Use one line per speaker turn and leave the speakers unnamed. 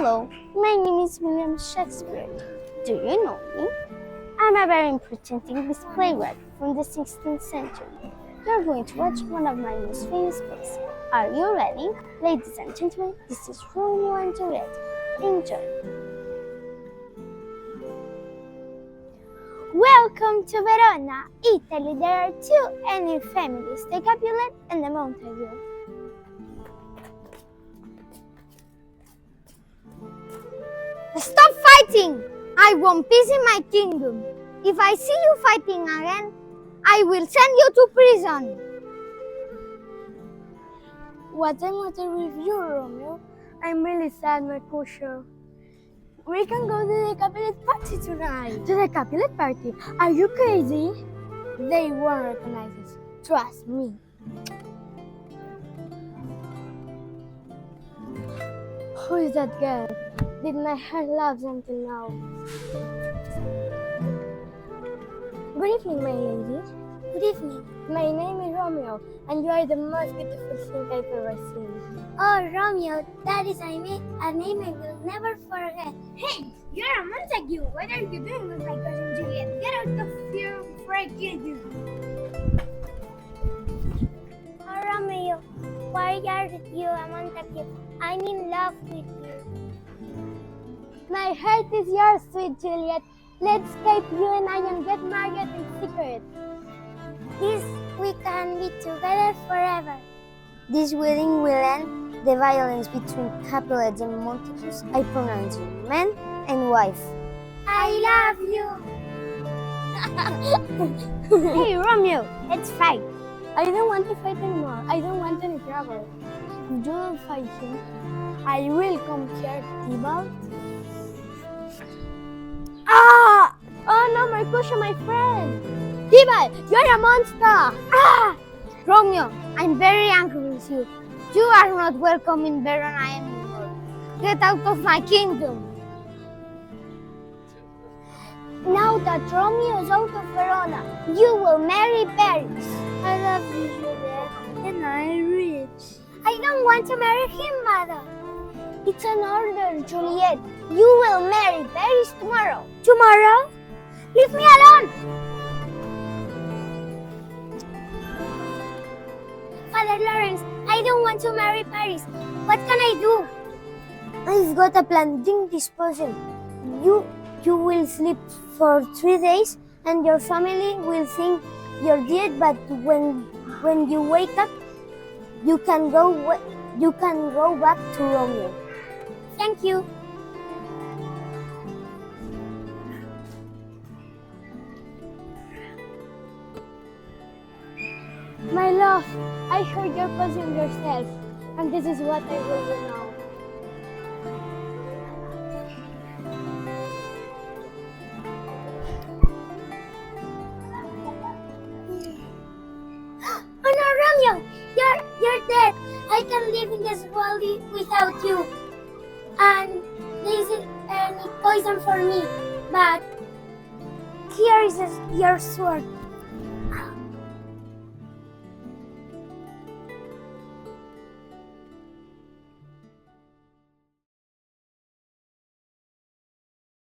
Hello, my name is William Shakespeare. Do you know me? I'm a very important English playwright from the 16th century. You're going to watch one of my most famous plays. Are you ready? Ladies and gentlemen, this is Romeo and Juliet. Enjoy! Welcome to Verona, Italy. There are two ethnic families, the Capulet and the Montague. Stop fighting! I want peace in my kingdom. If I see you fighting again, I will send you to prison. What's the matter with you, Romeo? I'm really sad, Mercutio. We can go to the Capulet party tonight. To the Capulet party? Are you crazy? They won't recognize us. Trust me. Who is that girl? Did my heart love until now? Good evening, my lady. Good evening. My name is Romeo, and you are the most beautiful thing I've ever seen. Oh, Romeo, that is a name I will never forget. Hey, you're a Montague. What are you doing with my cousin Juliet? Get out of here before I kill you. Oh, Romeo, why are you a Montague? I'm in love with you. My heart is yours, sweet Juliet. Let's escape you and I and get married in secret. This we can be together forever. This wedding will end the violence between Capulets and Montagues. I pronounce you man and wife. I love you. Hey, Romeo, let's fight. I don't want to fight anymore. I don't want any trouble. If you don't fight him, I will come here, Tybalt. Ah! Oh no, Mercutio, my friend! Tybalt, you're a monster! Ah! Romeo, I'm very angry with you. You are not welcome in Verona anymore. Get out of my kingdom! Now that Romeo is out of Verona, you will marry Paris. I love you, Juliet, and I'm rich. I don't want to marry him, mother. It's an order, Juliet. You will marry Paris tomorrow. Tomorrow? Leave me alone! Father Lawrence, I don't want to marry Paris. What can I do? I've got a plan. Think this person. You will sleep for 3 days and your family will think you're dead, but when you wake up, you can go back to Romeo. Thank you. My love, I heard you're posing yourself, and this is what I will do now. Oh no, Romeo, you're dead. I can't live in this world without you. And this is poison for me, but here is your sword.